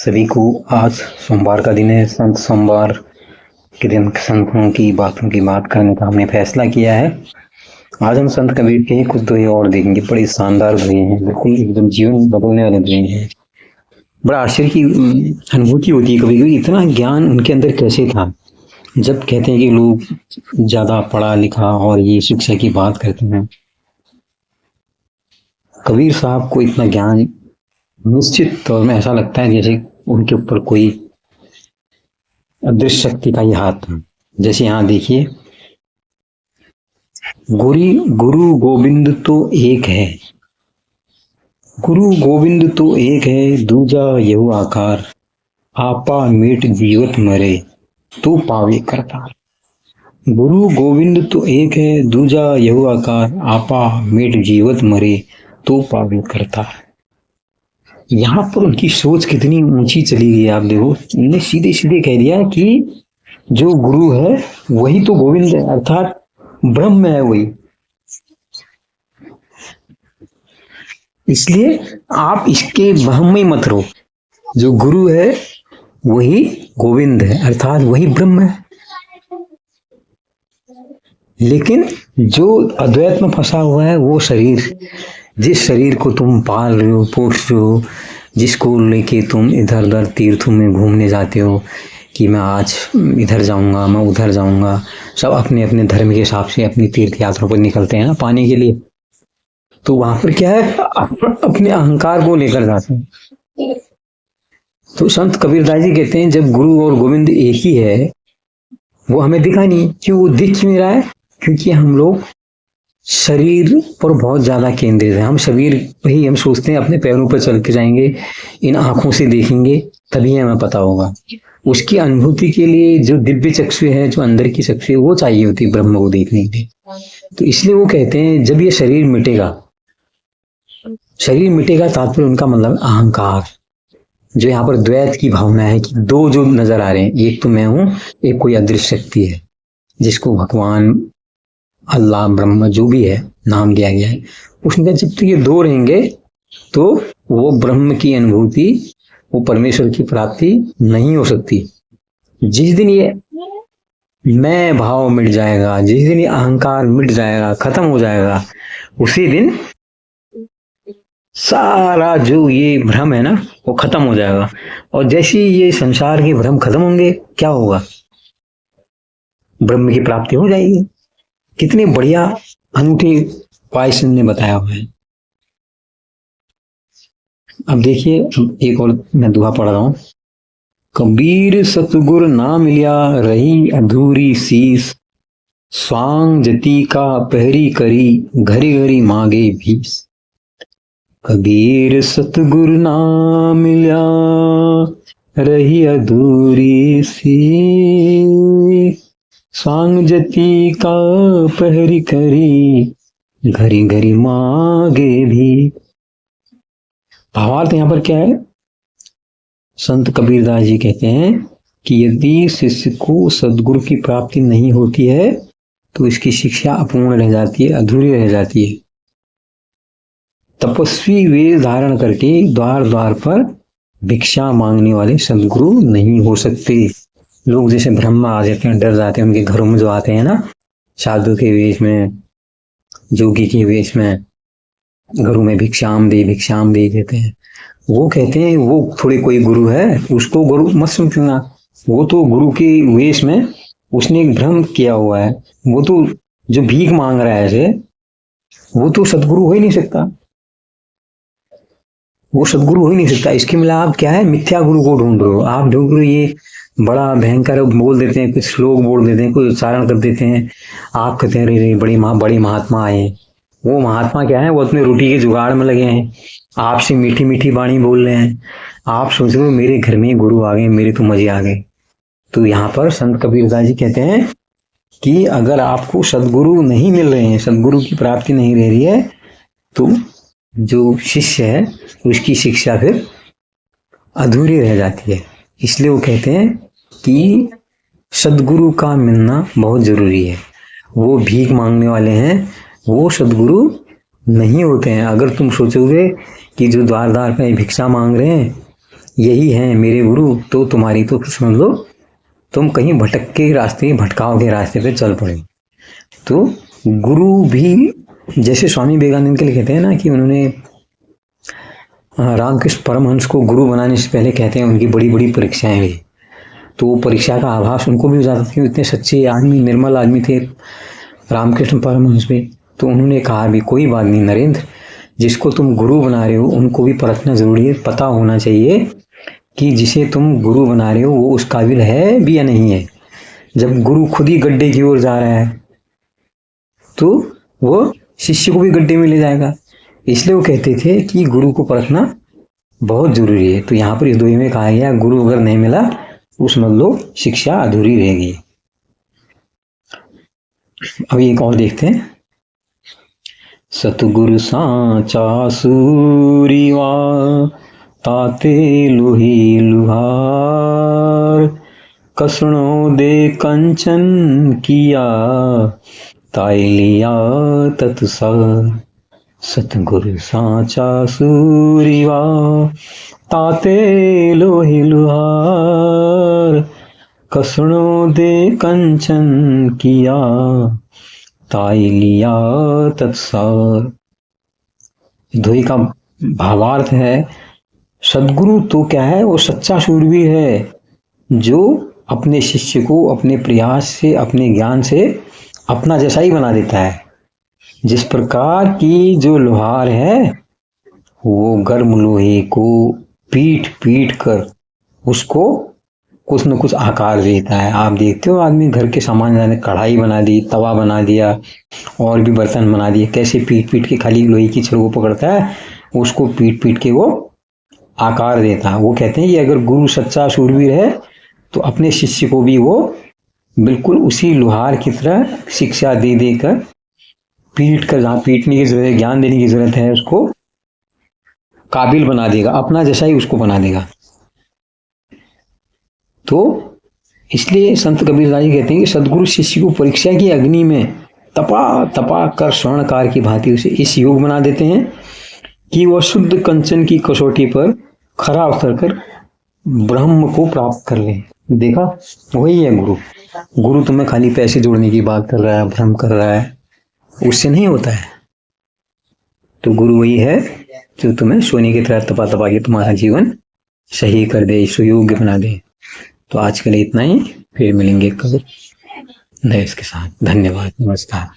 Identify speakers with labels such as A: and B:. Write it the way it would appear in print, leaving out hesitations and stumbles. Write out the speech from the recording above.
A: सभी को आज सोमवार का दिन है। संत सोमवार के दिन संतों की बात करने का हमने फैसला किया है। आज हम संत कबीर के कुछ दोहे और देखेंगे। बड़े शानदार दोहे हैं, बिल्कुल एकदम जीवन बदलने वाले दोहे हैं। बड़ा आश्चर्य की अनुभूति होती है कभी कभी, इतना ज्ञान उनके अंदर कैसे था। जब कहते हैं कि लोग ज्यादा पढ़ा लिखा और ये शिक्षा की बात करते हैं, कबीर साहब को इतना ज्ञान निश्चित तौर में ऐसा लगता है जैसे उनके ऊपर कोई अदृश्य शक्ति का ही हाथ था। जैसे यहाँ देखिए, गुरु गोविंद तो एक है, गुरु गोविंद तो एक है, दूजा यहू आकार, आपा मेट जीवत मरे तो पावे करतार। गुरु गोविंद तो एक है, दूजा यहू आकार, आपा मेट जीवत मरे तो पावे करतार। यहाँ पर उनकी सोच कितनी ऊंची चली गई। आप देखो, उन्होंने सीधे सीधे कह दिया कि जो गुरु है वही तो गोविंद है, अर्थात ब्रह्म है वही। इसलिए आप इसके वहम में मत रहो, जो गुरु है वही गोविंद है, अर्थात वही ब्रह्म है। लेकिन जो अद्वैत में फंसा हुआ है वो शरीर, जिस शरीर को तुम पाल रहे हो, पोष रहे हो, जिसको लेके तुम इधर उधर तीर्थों में घूमने जाते हो कि मैं आज इधर जाऊंगा, मैं उधर जाऊंगा, सब अपने अपने धर्म के हिसाब से अपनी तीर्थ यात्रा पर निकलते हैं ना पाने के लिए। तो वहां पर क्या है, अपने अहंकार को लेकर जाते हैं। तो संत कबीरदास जी कहते हैं जब गुरु और गोविंद एक ही है, वो हमें दिखा नहीं। क्यों वो दिख क्यों नहीं रहा है? क्योंकि हम लोग शरीर पर बहुत ज्यादा केंद्रित है। हम शरीर ही हम सोचते हैं अपने पैरों पर चल के जाएंगे, इन आंखों से देखेंगे तभी हमें पता होगा। उसकी अनुभूति के लिए जो दिव्य चक्षु है, जो अंदर की चक्षु है, वो चाहिए होती है ब्रह्म को देखने के लिए। तो इसलिए वो कहते हैं जब ये शरीर मिटेगा, शरीर मिटेगा तात्पर्य उनका मतलब अहंकार, जो यहाँ पर द्वैत की भावना है कि दो जो नजर आ रहे हैं, एक तो मैं हूं, एक कोई अदृश्य शक्ति है जिसको भगवान, अल्लाह, ब्रह्म जो भी है नाम दिया गया है। उसमें जब तक ये दो रहेंगे तो वो ब्रह्म की अनुभूति, वो परमेश्वर की प्राप्ति नहीं हो सकती। जिस दिन ये मैं भाव मिट जाएगा, जिस दिन ये अहंकार मिट जाएगा, खत्म हो जाएगा, उसी दिन सारा जो ये भ्रम है ना वो खत्म हो जाएगा। और जैसे ही ये संसार के भ्रम खत्म होंगे, क्या होगा? ब्रह्म की प्राप्ति हो जाएगी। कितने बढ़िया अनूठे उपाय ने बताया हुआ है। अब देखिए, एक और मैं दुआ पढ़ रहा हूं। कबीर सतगुर ना मिलिया, रही अधूरी शीस, स्वांग जति का पहरी करी, घरी घरी मांगे भीस। कबीर सतगुर ना मिलिया, रही अधूरी शीस, स्वांग जति का पहरी करी, घरी घरी मांगे भी। भावार्थ यहाँ पर क्या है? संत कबीरदास जी कहते हैं कि यदि शिष्य को सदगुरु की प्राप्ति नहीं होती है तो इसकी शिक्षा अपूर्ण रह जाती है, अधूरी रह जाती है। तपस्वी वेश धारण करके द्वार द्वार पर भिक्षा मांगने वाले सदगुरु नहीं हो सकते। लोग जैसे ब्रह्म आ जाते हैं, डर जाते हैं, उनके घरों में जो आते हैं ना, साधु के वेश में, जोगी के वेश में, घरों में भिक्षाम दे देते हैं। वो कहते हैं वो थोड़े कोई गुरु है, उसको गुरु मत समझना। वो तो गुरु के वेश में उसने एक भ्रम किया हुआ है। वो तो जो भीख मांग रहा है ऐसे, वो तो सदगुरु हो ही नहीं सकता, वो सदगुरु हो ही नहीं सकता। इसके मतलब आप क्या है, मिथ्या गुरु को ढूंढ रहे हो। आप ढूंढ रहे हो, ये बड़ा भयंकर बोल देते हैं, कुछ श्लोक बोल देते हैं, कुछ उच्चारण कर देते हैं। आप कहते हैं अरे बड़े महात्मा आए। वो महात्मा क्या है, वो अपने रोटी के जुगाड़ में लगे हैं, आपसे मीठी मीठी वाणी बोल रहे हैं। आप सोच रहे हो मेरे घर में गुरु आ गए, मेरे तो मजे आ गए। तो यहाँ पर संत कबीरदास जी कहते हैं कि अगर आपको सदगुरु नहीं मिल रहे हैं, सदगुरु की प्राप्ति नहीं रह रही है, तो जो शिष्य है उसकी शिक्षा फिर अधूरी रह जाती है। इसलिए वो कहते हैं कि सदगुरु का मिलना बहुत जरूरी है। वो भीख मांगने वाले हैं, वो सदगुरु नहीं होते हैं। अगर तुम सोचोगे कि जो द्वार द्वार पे भिक्षा मांग रहे हैं यही है मेरे गुरु, तो तुम्हारी तो समझ लो तुम कहीं भटक के रास्ते, भटकाव के रास्ते पे चल पड़े। तो गुरु भी, जैसे स्वामी विवेकानंद के लिए कहते हैं ना कि उन्होंने रामकृष्ण परमहंस को गुरु बनाने से पहले कहते हैं उनकी बड़ी बड़ी परीक्षाएं हुई। तो वो परीक्षा का आभास उनको भी हो जाता था कि इतने सच्चे आदमी, निर्मल आदमी थे रामकृष्ण परमहंस पे। तो उन्होंने कहा भी कोई बात नहीं नरेंद्र, जिसको तुम गुरु बना रहे हो उनको भी परखना जरूरी है, पता होना चाहिए कि जिसे तुम गुरु बना रहे हो वो उस काबिल है भी या नहीं है। जब गुरु खुद ही गड्ढे की ओर जा रहा है तो वो शिष्य को भी गड्ढे में ले जाएगा। इसलिए वो कहते थे कि गुरु को परखना बहुत जरूरी है। तो यहाँ पर इस दोहे में कहा गया गुरु अगर नहीं मिला तो समझ लो शिक्षा अधूरी रहेगी। अभी एक और देखते हैं। सतगुरु सांचा सूरीवा ताते लोही लुहार, कसणों दे कंचन किया ताई लिया तत्सार। सतगुरु सांचा सूरीवा ताते लोही लुहार, कसणों दे कंचन किया ताई लिया तत्सार। दोहे का भावार्थ है सदगुरु तो क्या है, वो सच्चा शूरवीर है जो अपने शिष्य को अपने प्रयास से, अपने ज्ञान से अपना जैसा ही बना देता है। जिस प्रकार की जो लोहार है वो गर्म लोहे को पीट पीट कर उसको कुछ न कुछ आकार देता है। आप देखते हो आदमी घर के सामान बनाने, कढ़ाई बना दी, तवा बना दिया और भी बर्तन बना दिए, कैसे पीट पीट के खाली लोहे की छड़ को पकड़ता है, उसको पीट पीट के वो आकार देता है। वो कहते हैं कि अगर गुरु सच्चा शूरवीर है तो अपने शिष्य को भी वो बिल्कुल उसी लोहार की तरह शिक्षा दे देकर, पीट कर, जहाँ पीटने की जरूरत है, ज्ञान देने की जरूरत है, उसको काबिल बना देगा, अपना जैसा ही उसको बना देगा। तो इसलिए संत कबीरदास जी कहते हैं कि सदगुरु शिष्य को परीक्षा की अग्नि में तपा तपा कर स्वर्णकार की भांति उसे इस योग बना देते हैं कि वह शुद्ध कंचन की कसौटी पर खरा उतर कर ब्रह्म को प्राप्त कर ले। देखा, वही है गुरु। गुरु तुम्हें खाली पैसे जोड़ने की बात कर रहा है, भ्रम कर रहा है, उससे नहीं होता है। तो गुरु वही है जो तुम्हें सोने की तरह तपा तपा के तुम्हारा जीवन सही कर दे, सुयोग्य बना दे। तो आज के लिए इतना ही, फिर मिलेंगे कल नए इसके साथ। धन्यवाद, नमस्कार।